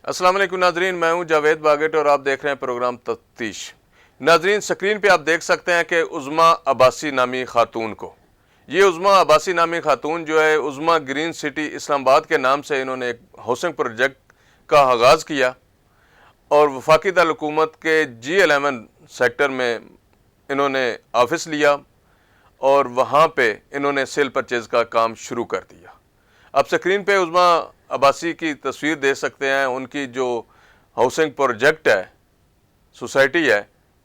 अस्सलाम वालेकुम नाजरीन, मैं हूं जावेद बागेट और आप देख रहे हैं प्रोग्राम तफ्तीश। नाजरीन, स्क्रीन पे आप देख सकते हैं कि उज़्मा अब्बासी नामी खातून को, ये उज़्मा अब्बासी नामी खातून जो है उज़्मा ग्रीन सिटी इस्लामाबाद के नाम से इन्होंने एक हाउसिंग प्रोजेक्ट का आगाज़ किया और वफाकी दारुल-हुकूमत के G11 सेक्टर में इन्होंने ऑफिस लिया और वहाँ पे इन्होंने सेल परचेज़ का काम शुरू कर दिया। आप स्क्रीन पे उज़्मा अब्बासी की तस्वीर देख सकते हैं, उनकी जो हाउसिंग प्रोजेक्ट है, सोसाइटी है,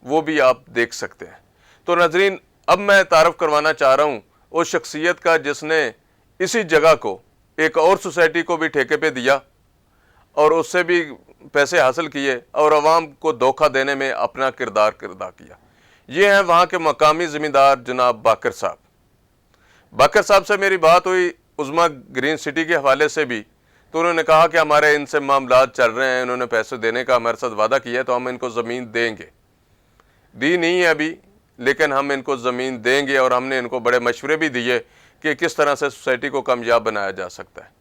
वो भी आप देख सकते हैं। तो नाजरीन, अब मैं तारफ़ करवाना चाह रहा हूँ उस शख्सियत का जिसने इसी जगह को एक और सोसाइटी को भी ठेके पे दिया और उससे भी पैसे हासिल किए और आवाम को धोखा देने में अपना किरदार अदा किया। ये हैं वहाँ के मकामी ज़मींदार जनाब बाकर साहब। बाकर साहब से मेरी बात हुई उज़्मा ग्रीन सिटी के हवाले से भी, तो उन्होंने कहा कि हमारे इनसे मामलात चल रहे हैं, इन्होंने पैसे देने का हमारे साथ वादा किया है, तो हम इनको ज़मीन देंगे। दी नहीं है अभी, लेकिन हम इनको ज़मीन देंगे और हमने इनको बड़े मशवरे भी दिए कि किस तरह से सोसाइटी को कामयाब बनाया जा सकता है।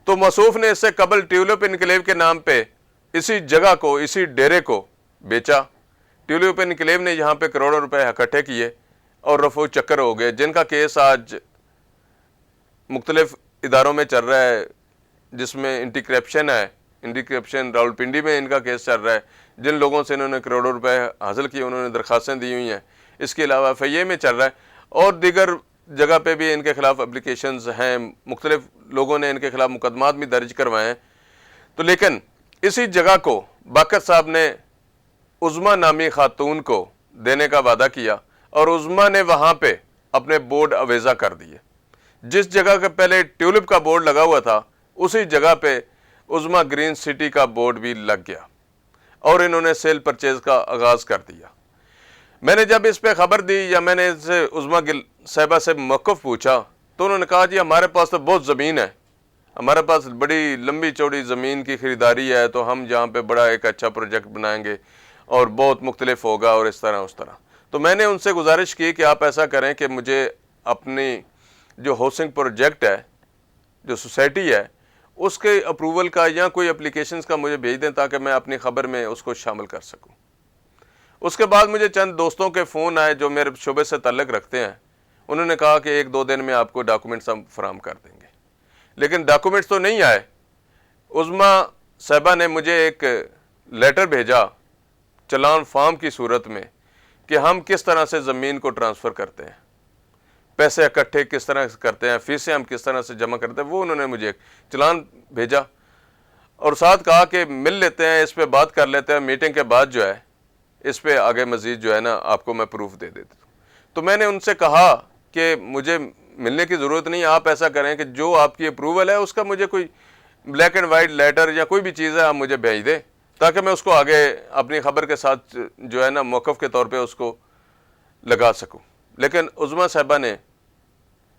तो मसूफ़ ने इससे कबल ट्यूलिप इनकलेव के नाम पे इसी जगह को, इसी डेरे को बेचा। ट्यूलिप इनकलेव ने यहाँ पे करोड़ों रुपए इकट्ठे किए और रफू चक्कर हो गए, जिनका केस आज मुख्तलिफ इदारों में चल रहा है, जिसमें एंटी करप्शन है। एंटी करप्शन रावलपिंडी में इनका केस चल रहा है, जिन लोगों से इन्होंने करोड़ों रुपए हासिल किए उन्होंने दरख्वास्तें दी हुई हैं। इसके अलावा FIA में चल रहा है और दीगर जगह पे भी इनके खिलाफ एप्लीकेशंस हैं, मुख्तलिफ लोगों ने इनके खिलाफ मुकदमात भी दर्ज करवाए हैं। तो लेकिन इसी जगह को बाकर साहब ने उज़्मा नामी खातून को देने का वादा किया और उज़्मा ने वहाँ पे अपने बोर्ड अवेज़ा कर दिए। जिस जगह के पहले ट्यूलिप का बोर्ड लगा हुआ था, उसी जगह पे उज़्मा ग्रीन सिटी का बोर्ड भी लग गया और इन्होंने सेल परचेज़ का आगाज़ कर दिया। मैंने जब इस पे खबर दी या मैंने इससे उज़्मा साहिबा से मौक़िफ़ पूछा, तो उन्होंने कहा जी हमारे पास तो बहुत ज़मीन है, हमारे पास बड़ी लंबी चौड़ी ज़मीन की ख़रीदारी है, तो हम यहाँ पे बड़ा एक अच्छा प्रोजेक्ट बनाएंगे और बहुत मुख्तलिफ होगा और इस तरह उस तरह। तो मैंने उनसे गुजारिश की कि आप ऐसा करें कि मुझे अपनी जो हाउसिंग प्रोजेक्ट है, जो सोसाइटी है, उसके अप्रूवल का या कोई एप्लीकेशंस का मुझे भेज दें ताकि मैं अपनी ख़बर में उसको शामिल कर सकूं। उसके बाद मुझे चंद दोस्तों के फ़ोन आए जो मेरे शोबे से ताल्लुक़ रखते हैं। उन्होंने कहा कि 1-2 दिन में आपको डॉक्यूमेंट्स हम फराहम कर देंगे, लेकिन डॉक्यूमेंट्स तो नहीं आए। उज़्मा साहिबा ने मुझे एक लेटर भेजा चलान फॉर्म की सूरत में कि हम किस तरह से ज़मीन को ट्रांसफ़र करते हैं, पैसे इकट्ठे किस तरह से करते हैं, फीसें हम किस तरह से जमा करते हैं। वो उन्होंने मुझे एक चलान भेजा और साथ कहा कि मिल लेते हैं, इस पे बात कर लेते हैं, मीटिंग के बाद जो है इस पे आगे मज़ीद जो है ना आपको मैं प्रूफ दे देता हूँ। तो मैंने उनसे कहा कि मुझे मिलने की ज़रूरत नहीं, आप ऐसा करें कि जो आपकी अप्रूवल है उसका मुझे कोई ब्लैक एंड वाइट लेटर या कोई भी चीज़ है आप मुझे भेज दें ताकि मैं उसको आगे अपनी ख़बर के साथ जो है ना मौक़िफ़ के तौर पर उसको लगा सकूँ। लेकिन उज़्मा साहिबा ने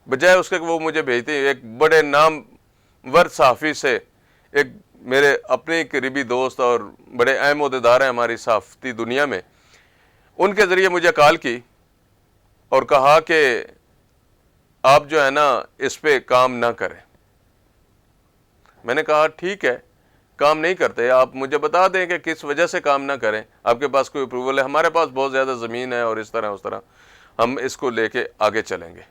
बजाय उसके वो मुझे भेजती, एक बड़े नामवर सहाफ़ी से, एक मेरे अपने करीबी दोस्त और बड़े अहम ओहदेदार हैं हमारी सहाफ़ती दुनिया में, उनके ज़रिए मुझे कॉल की और कहा कि आप जो है ना इस पे काम ना करें। मैंने कहा ठीक है, काम नहीं करते, आप मुझे बता दें कि किस वजह से काम ना करें, आपके पास कोई अप्रूवल है। हमारे पास बहुत ज़्यादा ज़मीन है और इस तरह उस तरह हम इसको लेके आगे चलेंगे।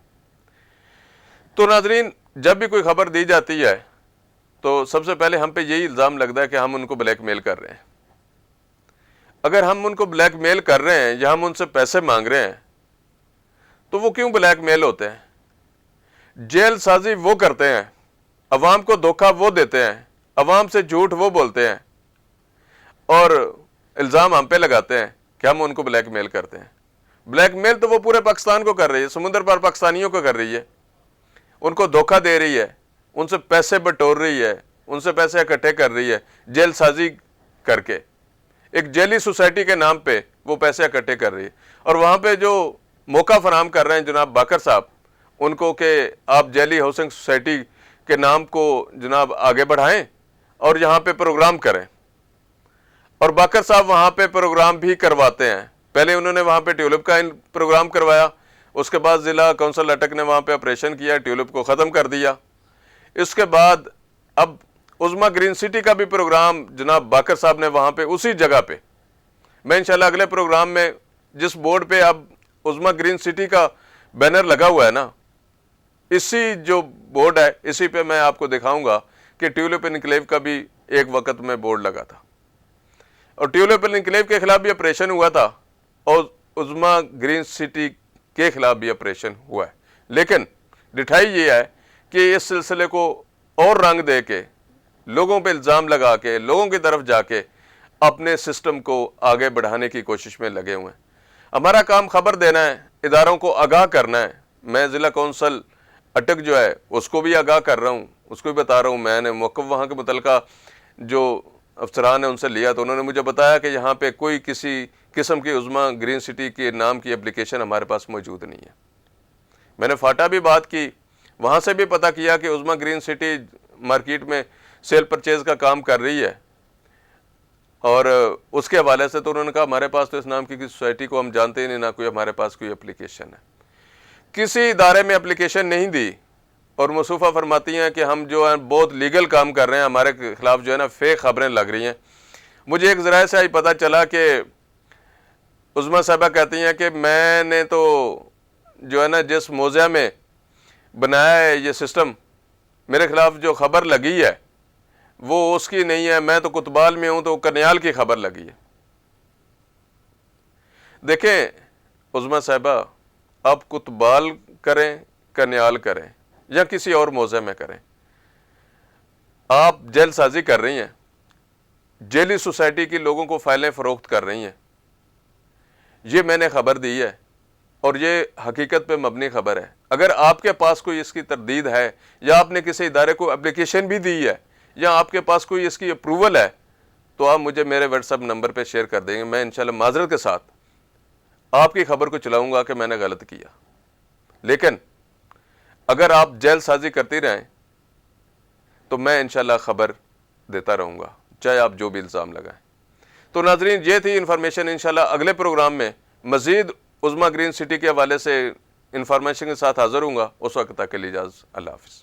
तो नाज़रीन, जब भी कोई ख़बर दी जाती है तो सबसे पहले हम पे यही इल्ज़ाम लगता है कि हम उनको ब्लैकमेल कर रहे हैं। अगर हम उनको ब्लैकमेल कर रहे हैं या हम उनसे पैसे मांग रहे हैं तो वो क्यों ब्लैकमेल होते हैं? जेल साजी वो करते हैं, अवाम को धोखा वो देते हैं, अवाम से झूठ वो बोलते हैं और इल्ज़ाम हम पे लगाते हैं कि हम उनको ब्लैकमेल करते हैं। ब्लैकमेल तो वो पूरे पाकिस्तान को कर रही है, समुद्र पार पाकिस्तानियों को कर रही है, उनको धोखा दे रही है, उनसे पैसे बटोर रही है, उनसे पैसे इकट्ठे कर रही है, जेल साजी करके एक जेली सोसाइटी के नाम पे वो पैसे इकट्ठे कर रही है। और वहाँ पे जो मौका फराहम कर रहे हैं जनाब बाकर साहब उनको कि आप जेली हाउसिंग सोसाइटी के नाम को जनाब आगे बढ़ाएं और यहाँ पे प्रोग्राम करें। और बाकर साहब वहाँ पे प्रोग्राम भी करवाते हैं। पहले उन्होंने वहाँ पे ट्यूलिप का प्रोग्राम करवाया, उसके बाद ज़िला कौंसल अटक ने वहाँ पे ऑपरेशन किया, ट्यूलिप को ख़त्म कर दिया। इसके बाद अब عظما گرین سٹی کا بھی پروگرام جناب باقر صاحب نے وہاں پہ اسی جگہ پہ، میں انشاءاللہ اگلے پروگرام میں جس بورڈ پہ اب عظما گرین سٹی کا بینر لگا ہوا ہے نا، اسی جو بورڈ ہے اسی پہ میں آپ کو دکھاؤں گا کہ ٹیولپ انکلیو کا بھی ایک وقت میں بورڈ لگا تھا، اور ٹیولپ انکلیو کے خلاف بھی آپریشن ہوا تھا اور عظما گرین سٹی کے خلاف بھی آپریشن ہوا ہے. لیکن ڈٹھائی یہ ہے کہ اس سلسلے کو اور رنگ دے کے، لوگوں پہ الزام لگا کے، لوگوں کی طرف جا کے اپنے سسٹم کو آگے بڑھانے کی کوشش میں لگے ہوئے ہیں. ہمارا کام خبر دینا ہے، اداروں کو آگاہ کرنا ہے. میں ضلع کونسل اٹک جو ہے اس کو بھی آگاہ کر رہا ہوں، اس کو بھی بتا رہا ہوں. میں نے موقف وہاں کے متعلقہ جو افسران ہیں ان سے لیا تو انہوں نے مجھے بتایا کہ یہاں پہ کوئی کسی قسم کی عظما گرین سٹی کے نام کی اپلیکیشن ہمارے پاس موجود نہیں ہے. میں نے فاٹا بھی بات کی، وہاں سے بھی پتہ کیا کہ عظما گرین سٹی مارکیٹ میں سیل پرچیز کا کام کر رہی ہے، اور اس کے حوالے سے تو انہوں نے کہا ہمارے پاس تو اس نام کی سوسائٹی کو ہم جانتے ہی نہیں، نہ کوئی ہمارے پاس کوئی اپلیکیشن ہے. کسی ادارے میں اپلیکیشن نہیں دی، اور مصطفیٰ فرماتی ہیں کہ ہم جو ہیں بہت لیگل کام کر رہے ہیں، ہمارے خلاف جو ہے نا فیک خبریں لگ رہی ہیں. مجھے ایک ذرائع سے آج پتہ چلا کہ عظما صاحبہ کہتی ہیں کہ میں نے تو جو ہے نا جس موضع میں بنایا ہے یہ سسٹم، میرے خلاف جو خبر لگی ہے وہ اس کی نہیں ہے، میں تو کتبال میں ہوں تو کنیال کی خبر لگی ہے. دیکھیں عظما صاحبہ، آپ کتبال کریں، کنیال کریں یا کسی اور موضع میں کریں، آپ جیل سازی کر رہی ہیں، جیلی سوسائٹی کی لوگوں کو فائلیں فروخت کر رہی ہیں. یہ میں نے خبر دی ہے اور یہ حقیقت پہ مبنی خبر ہے. اگر آپ کے پاس کوئی اس کی تردید ہے، یا آپ نے کسی ادارے کو اپلیکیشن بھی دی ہے، یا آپ کے پاس کوئی اس کی اپروول ہے، تو آپ مجھے میرے واٹس ایپ نمبر پہ شیئر کر دیں گے. میں انشاءاللہ معذرت کے ساتھ آپ کی خبر کو چلاؤں گا کہ میں نے غلط کیا. لیکن اگر آپ جیل سازی کرتی رہیں تو میں انشاءاللہ خبر دیتا رہوں گا، چاہے آپ جو بھی الزام لگائیں. تو ناظرین، یہ تھی انفارمیشن. انشاءاللہ اگلے پروگرام میں مزید عظما گرین سٹی کے حوالے سے انفارمیشن کے ساتھ حاضر ہوں گا. اس وقت تک کے لیے اجازت، اللہ حافظ.